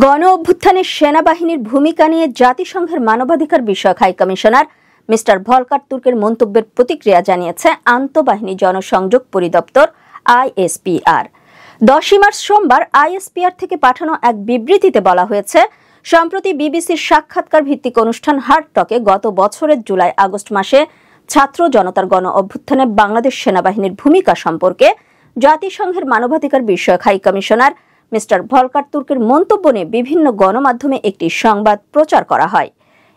গণ অভ্যুত্থানে সেনাবাহিনীর ভূমিকা নিয়ে জাতিসংঘের মানবাধিকার বিষয়ক হাই কমিশনার মিস্টার ভলকার তুর্কের মন্তব্যের প্রতিক্রিয়া জানিয়েছে আন্তঃবাহিনী জনসংযোগ পরিদপ্তর আইএসপিআর। 10 মার্চ সোমবার আইএসপিআর থেকে পাঠানো এক বিবৃতিতে বলা হয়েছে, সম্প্রতি বিবিসির সাক্ষাৎকার ভিত্তিক অনুষ্ঠান হার্ড টকে গত বছরের জুলাই-আগস্ট মাসে ছাত্র জনতার গণ অভ্যুত্থানে বাংলাদেশ সেনাবাহিনীর ভূমিকা সম্পর্কে জাতিসংঘের মানবাধিকার বিষয়ক হাই কমিশনার মিস্টার ভলকার তুর্কের মন্তব্য নিয়ে বিভিন্ন গণমাধ্যমে একটি সংবাদ প্রচার করা হয়।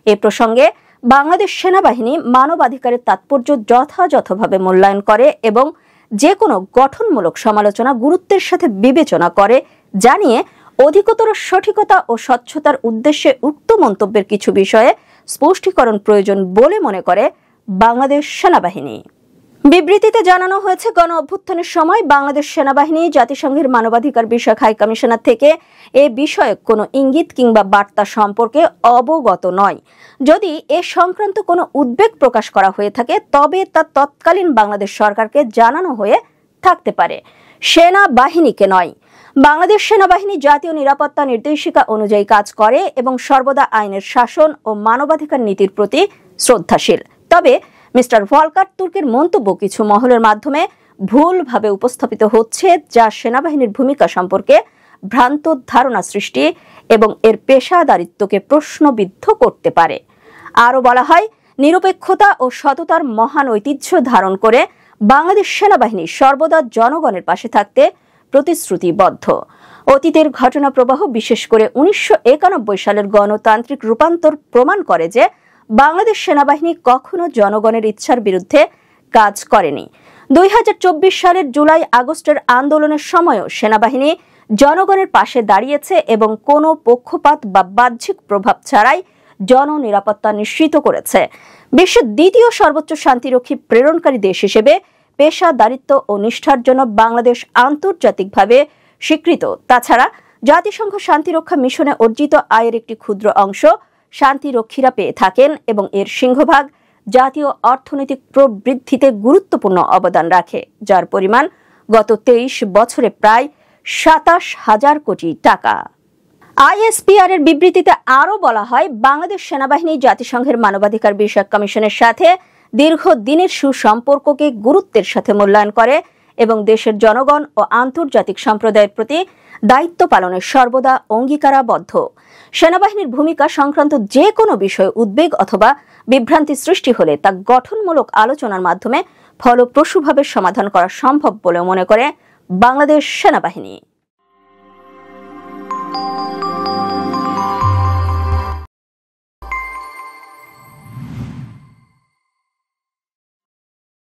এ প্রসঙ্গে বাংলাদেশ সেনাবাহিনী মানবাধিকারের তাৎপর্য যথাযথভাবে মূল্যায়ন করে এবং যে কোনো গঠনমূলক সমালোচনা গুরুত্বের সাথে বিবেচনা করে জানিয়ে অধিকতর সঠিকতা ও স্বচ্ছতার উদ্দেশ্যে উক্ত মন্তব্যের কিছু বিষয়ে স্পষ্টীকরণ প্রয়োজন বলে মনে করে বাংলাদেশ সেনাবাহিনী। বিবৃতিতে জানানো হয়েছে, গণ অভ্যুত্থানের সময় বাংলাদেশ সেনাবাহিনী জাতিসংঘের মানবাধিকার বিষয়ক হাই কমিশনার থেকে এ বিষয়ে কোনো ইঙ্গিত কিংবা বার্তা সম্পর্কে অবগত নয়। যদি এ সংক্রান্ত কোনো উদ্বেগ প্রকাশ করা হয়ে থাকে তবে তা তৎকালীন বাংলাদেশ সরকারকে জানানো হয়ে থাকতে পারে, সেনাবাহিনীকে নয়। বাংলাদেশ সেনাবাহিনী জাতীয় নিরাপত্তা নির্দেশিকা অনুযায়ী কাজ করে এবং সর্বদা আইনের শাসন ও মানবাধিকার নীতির প্রতি শ্রদ্ধাশীল। তবে মিস্টার ভলকার তুর্কের মন্তব্য কিছু মহলের মাধ্যমে ভুলভাবে উপস্থাপিত হচ্ছে, যা সেনাবাহিনীর ভূমিকা সম্পর্কে ভ্রান্ত ধারণা সৃষ্টি এবং এর পেশাদারিত্বকে প্রশ্নবিদ্ধ করতে পারে। আরও বলা হয়, নিরপেক্ষতা ও সততার মহান ঐতিহ্য ধারণ করে বাংলাদেশ সেনাবাহিনী সর্বদা জনগণের পাশে থাকতে প্রতিশ্রুতিবদ্ধ। অতীতের ঘটনা প্রবাহ, বিশেষ করে 1991 সালের গণতান্ত্রিক রূপান্তর প্রমাণ করে যে বাংলাদেশ সেনাবাহিনী কখনো জনগণের ইচ্ছার বিরুদ্ধে কাজ করেনি। 2024 সালের জুলাই-আগস্টের আন্দোলনের সময়ও সেনাবাহিনী জনগণের পাশে দাঁড়িয়েছে এবং কোনো পক্ষপাত বা বাহ্যিক প্রভাব ছাড়াই জননিরাপত্তা নিশ্চিত করেছে। বিশ্বের দ্বিতীয় সর্বোচ্চ শান্তিরক্ষী প্রেরণকারী দেশ হিসেবে পেশাদারিত্ব ও নিষ্ঠার জন্য বাংলাদেশ আন্তর্জাতিকভাবে স্বীকৃত। তাছাড়া জাতিসংঘ শান্তিরক্ষা মিশনে অর্জিত আয়ের একটি ক্ষুদ্র অংশ শান্তিরক্ষীরা পেয়ে থাকেন এবং এর সিংহভাগ জাতীয় অর্থনৈতিক প্রবৃদ্ধিতে গুরুত্বপূর্ণ অবদান রাখে, যার পরিমাণ গত 23 বছরে প্রায় 27,000 কোটি টাকা। আইএসপিআর এর বিবৃতিতে আরও বলা হয়, বাংলাদেশ সেনাবাহিনী জাতিসংঘের মানবাধিকার বিষয়ক কমিশনের সাথে দীর্ঘদিনের সুসম্পর্ককে গুরুত্বের সাথে মূল্যায়ন করে এবং দেশের জনগণ ও আন্তর্জাতিক সম্প্রদায়ের প্রতি দায়িত্ব পালনের সর্বদা অঙ্গীকারাবদ্ধ। সেনাবাহিনীর ভূমিকা সংক্রান্ত যে কোনো বিষয়ে উদ্বেগ অথবা বিভ্রান্তি সৃষ্টি হলে তা গঠনমূলক আলোচনার মাধ্যমে ফলপ্রসূভাবে সমাধান করা সম্ভব বলে মনে করে বাংলাদেশ সেনাবাহিনী।